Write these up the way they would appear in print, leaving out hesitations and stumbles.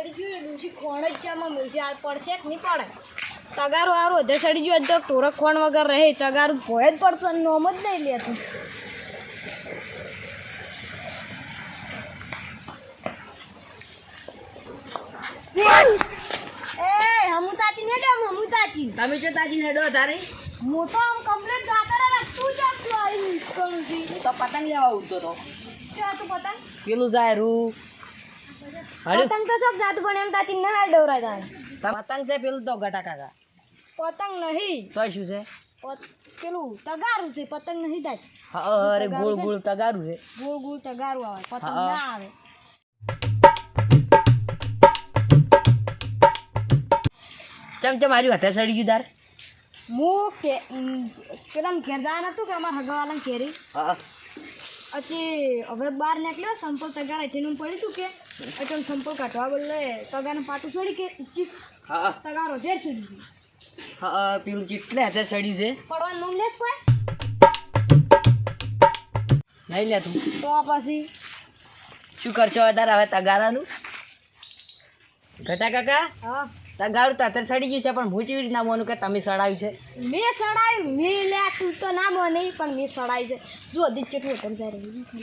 સડી ગયું ડૂસી ખોણ જ છે આમાં મિલશે આ પડશે કે નહીં પડે તગારું હારું વધે સડી ગયું તો ટોરક ખોણ વગર રહે તગારું ભોય જ પડશે નોમ જ નહીં લેતું હમુતાચી ને ડમ હમુતાચી તમે જો તાજી હેડો તારે હું તો આમ કમ્પ્લીટ ગાતા રહે તું જ આવી કરું છું તો પતંગ લેવા ઉઠતો તો ક્યાં તું પતંગ પેલું જાય રૂ પતંગ તો સબ જાતું પણ એમ તાચી ના ડવરાય તારે પતંગ છે પેલું તો ગટા કાકા પતંગ નહીં તો શું છે પેલું તગારું છે પતંગ નહીં તાચ અરે ગોળ ગોળ તગારું છે ગોળ ગોળ તગારું આવે પતંગ ના આવે ચમચમ મારી હાથે સડી ગયું તાર હું કે પેલા ઘેર જવાનું હતું કે અમારા હગાવાલાને ઘેરી હા પછી હવે બહાર નીકળ્યો સંપલ તગાર એનું પડ્યું હતું કે એટલે સંપલ કાઢવા બદલે તગારનું પાટું છોડી કે ચીક હા તગારો ઝેર છોડી દીધું હા પેલું જેટલે હાથે સડ્યું છે પડવાનું નામ લે કોઈ નહીં લે તું તો આ પછી શું કરશો તારે હવે તગારાનું ઘટા કાકા હા તગારું તો અત્યારે સડી ગયું છે પણ હું કેવી રીતના મોનું કે તમે સડાવ્યું છે મેં સડાયું મેં લે તું તો ના મને પણ મેં સડાયું છે જો હજી કેટલું હતું ત્યારે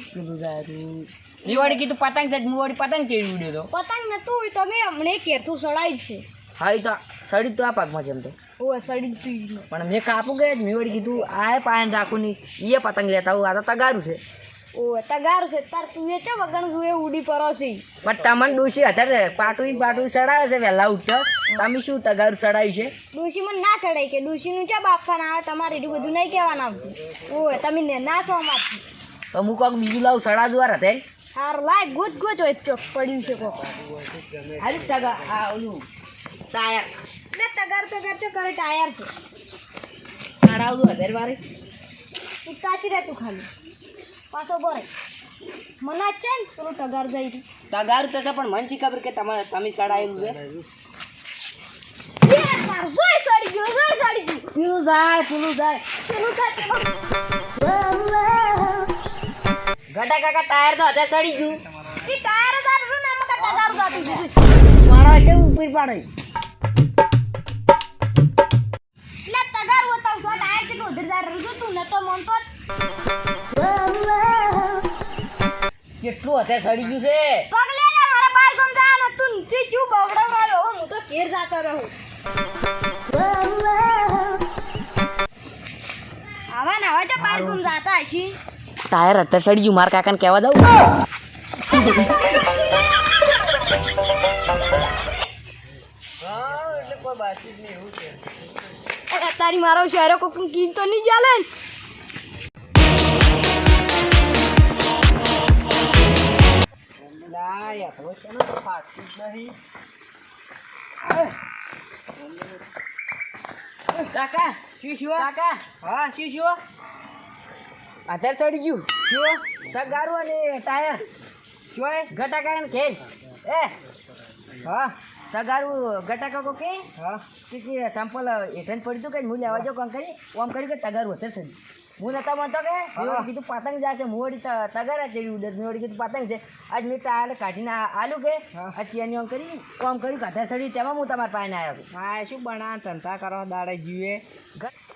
પેલું જારું મેવાડી કીધું પતંગ છે મેવાડી પતંગ ચેડી ઉડ્યો તો પતંગ નતું તો મેં હમણાં ઘેરતું સડાયું છે હા એ તો સડી તો આ પાકમાં છે એમ તો ઓ સડી પી પણ મેં કાપું ગયા જ મેવાડી કીધું આ પાયન રાખું નહીં એ પતંગ લેતા હું આ તો તગારું છે ઓ તગારું છે તાર તું એ ચો વગણ છું એ ઉડી પરો છે પણ તમને ડોશી અત્યારે પાટું ચડાવે છે વહેલા ઉઠતો તમે શું તગારું ચડાવ્યું છે ડોશી મને ના ચડાય કે ડોશીનું ચા બાપા ના આવે તમારે એટલું બધું નહીં કહેવાનું આવતું ઓ તમે ને ના છો અમારથી તો હું કોક બીજું લાવું સડા દ્વારા અત્યારે હારું લાય ગોચ ગોચ હોય ચોક પડ્યું છે કોક હારી તગા આ ઓલું ટાયર ને તગાર તો કરે ટાયર છે સડાવું અત્યારે વારે તું કાચી રહે તું ખાલી પાછો બોરે મને જ છે ને પેલું તગાર જાય તગારું તો છે પણ મને શી ખબર કે તમે સડાયેલું છે સડી ગયું પેલું જાય પેલું થાય ઘટા કાકા ટાયર તો અત્યારે સડી ગયું એ ટાયર તારું નામ કા તગાર ગાતું છે પાડો છે ઉપર પાડો લે તગાર હોતા તો ટાયર કેટલું ઉધર જાય રજો તું ન તો મન તો કેટલું અત્યારે સડી ગયું છે પગલે લે મારે બાર ગમ જવાનું તું તે ચૂ બવડાવ રહ્યો હું તો ઘેર જાતો રહું આવા ના હોય તો બાર ગમ જાતા હશી ટાયર અત્યારે સડી ગયું મારા કાકાને કહેવા દઉં તારી મારો શહેરો કોક કીધ તો નહીં ચાલે ને કાકા કાકા હા શું અત્યારે ચડી ગયું શું તગારું અને ટાયર ચોય ઘટા કાકા ખેલ એ હા તગારું ઘટા કાકો કે હા સેમ્પલ હેઠળ પડ્યું હતું કે હું લેવા જાઉં કોમ કરી ઓમ કર્યું કે તગારું અત્યારે ચડી હું નતા માનતો કે મેં કીધું પતંગ જશે હું વળી તગારા ચડી ઉડે મેં વળી કીધું પતંગ છે આજ મેં ટાયર કાઢીને આલું કે આ ચેની ઓમ કરી કોમ કર્યું કાઢા ચડી તેમાં હું તમારા પાસે આવ્યો હા શું બના ધંધા કરો દાડે જીવે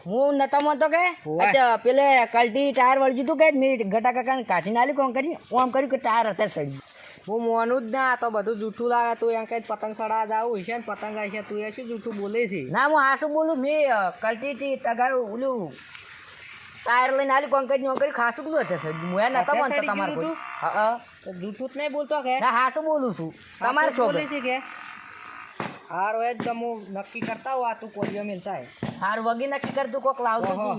હું નતા માનતો કે અચ્છા પેલે કલ્ટી ટાયર વળી દીધું કે મેં ઘટા કાકાને કાઢીને આલ્યું કોમ કરી ઓમ કર્યું કે ટાયર અત્યારે ચડી હું મોનું જ ના તો બધું જૂઠું લાગે તું એમ કઈ પતંગ ચડાવવા જાવું હશે ને પતંગ હશે તું એ શું જૂઠું બોલે છે ના હું આ શું બોલું મેં કલ્ટીથી તગારું ઓલું ટાયર લઈને આલી કોમ કરી કરી ખાસું બધું અત્યારે હું એ નતા માનતો તમારે કોઈ હા તો જૂઠું જ નહીં બોલતો કે ના હા શું બોલું છું તમારે છો બોલે છે કે હાર હોય જ હું નક્કી કરતા હો આ તું કોરિયો મિલતા હે હાર વગી નક્કી કરતું કોક લાવતું ઓહો.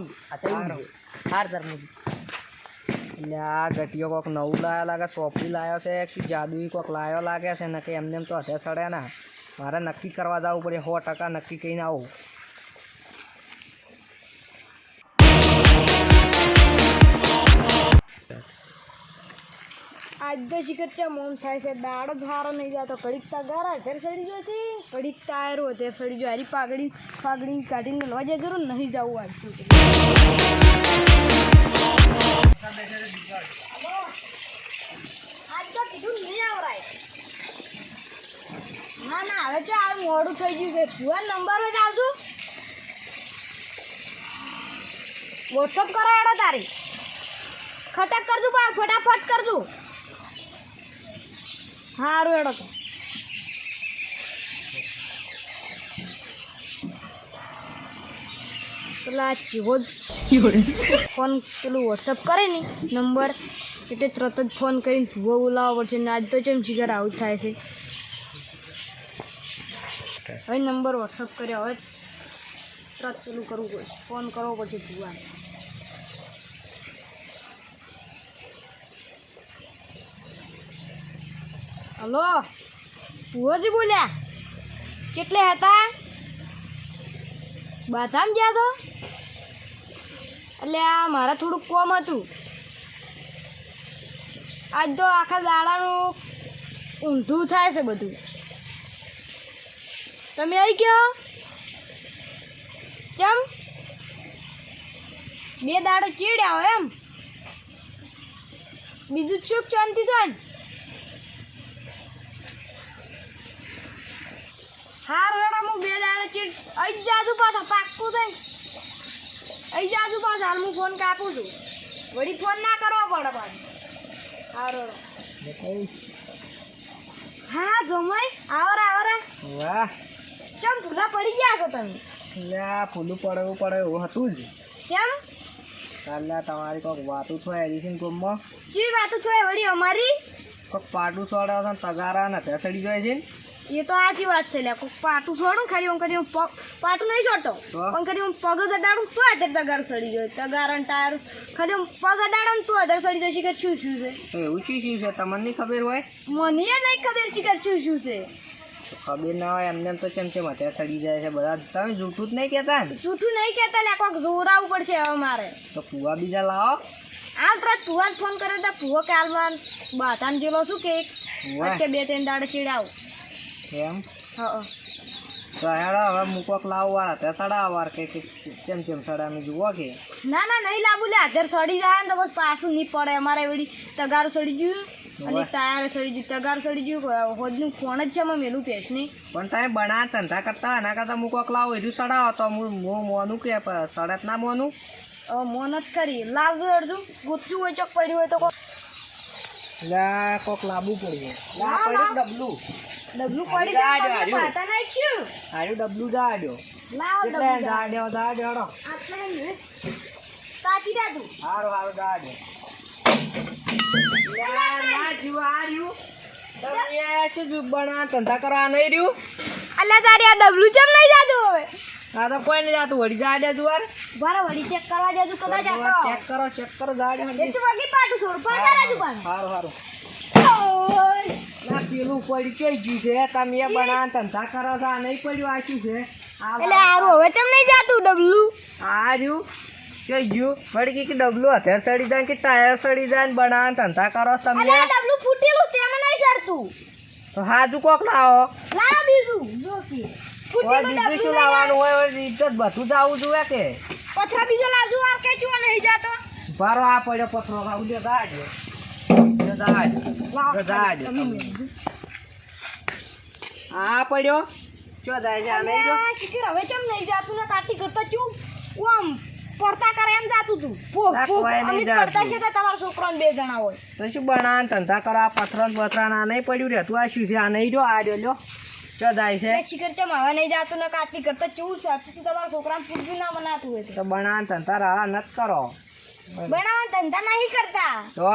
હાર ધર્મ એટલે આ ગટીઓ કોક નવું લાયા લાગે સોપડી લાવ્યો છે શું જાદુઈ કોક લાવ્યો લાગે છે ને કે એમને એમ તો હથે સડ્યા ના મારે નક્કી કરવા જવું પડે 100% નક્કી કહીને આવું આજ તો શિખર છે મોન થાય છે દાડો ઝારો નહીં જતો કડીક તગારા અત્યારે સડી ગયો છે કડીક ટાયરો અત્યારે સડી ગયો હારી પાઘડી કાઢીને લવા જાય જરૂર નહીં જવું આજ તો આજ તો કીધું નહીં આવરાય હવે તો આ મોડું થઈ ગયું છે ભુવા નંબર જ આવજો વોટ્સઅપ કરો એડો તારી ખટક કરજો બા ફટાફટ કરજો હારું એડો તો પેલા ચીવો ફોન પેલું વોટ્સઅપ કરે ને નંબર એટલે તરત જ ફોન કરીને ભૂવો બોલાવવો પડશે ને આજ તો ચમ શિખર આવું થાય છે હવે નંબર વોટ્સઅપ કર્યો હવે તરત પેલું કરવું પડશે ફોન કરવો પડશે ભૂવાને હલો ભૂવોજી બોલ્યા કેટલે હતા બાથામ ગયા છો એટલે આ મારે થોડુંક કોમ હતું આજ તો આખા દાડાનું ઊંધું થાય છે બધું તમે આવી ગયો ચમ બે દાડો ચીડ્યા હોય એમ બીજું ચૂપ શાંતિ છો ને હાર વેડા હું બે દાડો ચીડ અહીં જાજુ પાછા પાકું થાય અહીં જાજુ પાછા હાલ હું ફોન કાપું છું વળી ફોન ના કરવો પડે પાછું હાર હા જમાઈ આવરા આવરા વાહ ચમ ભૂલા પડી ગયા છો તમે લ્યા ફૂલું પડવું પડે એવું હતું જ કેમ કાલે તમારી કોઈક વાતું થાય એડિશન કોમમાં ચી વાતો છો વળી અમારી કોઈક પાટું સોડા છે તગારા ને તે સડી જાય છે ને એ તો સાચી વાત છે લ્યા કોઈ પાટું છોડું ખાલી હું કરી પાટું નહીં છોડતો પણ કરી હું પગ અડાડું તો અત્યારે તગાર સડી જાય તગાર અને ટાયર ખાલી હું પગ અડાડું તો અત્યારે સડી જાય શિખર શું શું છે તો એવું શું શું છે તમને નહીં ખબર હોય મને નહીં ખબર શિખર શું શું છે તો ખબર ના હોય એમને તો ચમચમ અત્યારે સડી જાય છે બધા તમે જૂઠું જ નહીં કહેતા ને જૂઠું નહીં કહેતા લ્યા કોઈક જોરાવું પડશે હવે મારે તો ફુવા બીજા લાવો આ તરત ફુવાને ફોન કર્યો તો ફુવો કાલમાં બાતામ જેલો શું કે વાહ. કે બે ત્રણ દાડે ચીડાવ એમ હા તો હેડો હવે મૂકોક લાવવા તે સડાવવાર કે ચમચમ સડામે જુઓ કે ના ના નહીં લાવું લે હાજર સડી જાય ને તો બસ પાછું નહીં પડે અમારે એવડી તગારું સડી ગયું અને ટાયર સડી ગયું તગાર સડી ગયું હોજનું ફોન જ છે અમે મેલું પેસ નહીં પણ તમે બના ધંધા કરતા એના કરતા મૂકોક લાવો એટલું સડાવો તો હું મોનું કે સડત ના મોનું હવે મોન જ કરી લાવજો અડધું ગુચ્ચું હોય ચોક પડ્યું હોય તો લે કોક લાવવું પડશે લાવ, પડ્યું લાવ. ડબલું ડબલું પડી જાય પગને પાટા નાખ્યું આર્યું ડબલું દાડ્યો લાવ કેટલે ડબલું દાડ્યો દાડ્યો આટલા ને તાકી દે તું હારું હારું દાડ્યો તમે શું બના ધંધા કરવા નહીં રહ્યું અલ્યા તારી આ ડબલું ચમ નહીં જાતું હવે આ તો કોઈ નહીં જાતું વળી દાડ્યા જુવાર બારે વળી ચેક કરવા દેજો કદાચ આટલો ચેક કરો દાડ્યો એટલું વાગી પાટું છોડ પાટા રાજુ પાન હારું હારું ઓય ના પેલું પડી કઈ ગયું છે તમે એ બના ધંધા કરો છો આ નહીં પડ્યું આ શું છે એટલે હારું હવે ચમ નહીં જાતું ડબલું આ રહ્યું કઈ ગયું વળી કે ડબલું અત્યારે સડી જાય કે ટાયર સડી જાય ને બના ધંધા કરો છો તમે અલ્યા ડબલું ફૂટેલું તેમાં નહીં સરતું તો હાજુ કોક લાવો લાવ બીજું જો કે ફૂટેલું બીજું શું ડબલું લાવવાનું હોય ઇજ્જત બધું જ આવું જોઈએ કે પથરા બીજો લાવજો આ કે ચો નહીં જાતો બારો આ પડ્યો પથરો આવું લ્યો દાડ્યો આ પડ્યો ચો જાય છે આ નહીં રહ્યો અલ્યા શિખર હવે ચમ નહીં જાતું ને કાટી કરતા ચૂપ આમ પડતા કરે એમ જાતું તું ફો ના, ફો કોઈ નહીં અમિત જાતું. પડતા છે તો તમારા છોકરાને બે જણા હોય તો શું બના ધંધા કરો આ પથરો ને બથરા ના નહીં પડ્યું રહેતું આ શું છે આ નહીં રહ્યો આ રહ્યો લ્યો ચો જાય છે એ શિખર ચમ હવે નહીં જાતું ને કાટી કરતા ચૂપ છે તું તમારા છોકરાને પૂરતું ના બનાતું હોય તો તો બના ધંધા રાહ નત કરો બનાવવા ધંધા નહીં કરતા તો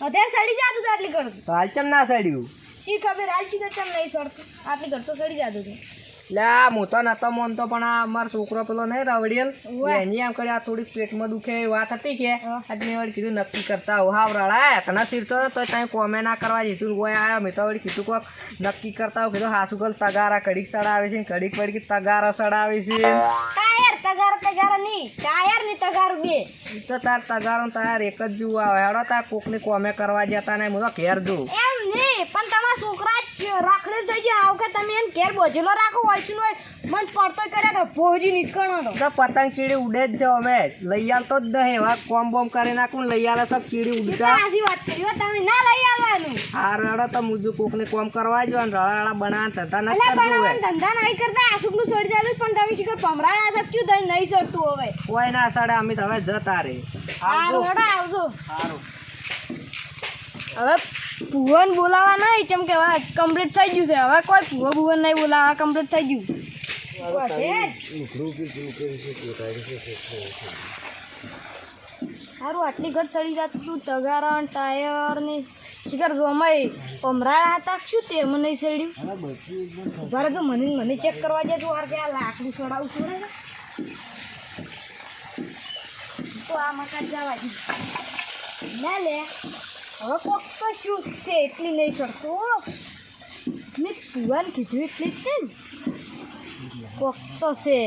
અત્યારે સડી જાતું તો આટલી કરતું હાલ ચમ ના સડ્યું શી ખબર હાલ શિખર ચમ નહીં સડતું આટલી કરતો સડી જાતું તું લે હું તો નતો માનતો પણ આ અમારો છોકરો પેલો નહીં રવડિયલ વાહ. એની એમ કરી આ થોડીક પેટમાં દુખે એવી વાત હતી કે હા. આજ મેં વળી કીધું નક્કી કરતા આવું હાવ રડાય તને શીરતો તો તમે કોમે ના કરવા દીધું કોઈ આવ્યો મેં તો વળી કીધું કોક નક્કી કરતા આવું કીધું હાસુ કલ તગારા કડીક સડાવે છે ને કડીક પડી તગારા સડાવે છે તગાર નહીં ટાયર ની તગાર બે ઈ તો તાર તગારો ને તાર એક જ જુઓ આવે હેડો તાર કોકની કોમે કરવા જતા નહીં હું તો ઘેર જઉં એમ નહીં પણ તમારા છોકરા જ રખડે કમ્પ્લીટ થઈ ગયું. આ વખત તમે એને ઘેર બોજેલો રાખો વાંચું હોય મન પડતો કરે કે પહોંચી નિષ્કણો તો તો પતંગ ચીડી ઉડે જ છે અમે લઈ આવતો જ નહીં એવા કોમ બોમ કરી નાખું ને લઈ આલે સબ ચીડી ઉડતા આથી વાત કરી હો તમે ના લઈ આવવાનું. આ રડો તો મુજુ કોકને કોમ કરવા જો ને રડા બનાવ ધંધા ન અલ્યા કરવું હોય બનાવવાનું ધંધા નહીં કરતા આશુકનું સડી જાય પણ તમે શીખર પમરાયા શકશું તો નહીં સડતું હવે. કોઈ ના સડે અમે તો હવે જતા રે આ આવજો રડા આવજો. સારું હવે ભુવન બોલાવા નહીં કેમ કે હવે કમ્પ્લીટ થઈ ગયું છે. હવે કોઈ ભુવન નહીં બોલાવા કમ્પ્લીટ થઈ ગયું. સારું આટલી ઘટ સડી જતું તું તગારણ ટાયર ને શિખર જોમાઈ પમરાળા હતા શું તે મને નહીં સડ્યું. ઉભા તો મને ચેક કરવા જાય તું વાર કે આ લાકડું સડાવું છોડે ને તો આ મકાન જવા દી ના લે. હવે કોક તો શું છે એટલી નહીં ચડતું મેં ભુવાને કીધું એટલી જ છે ને કોક તો છે.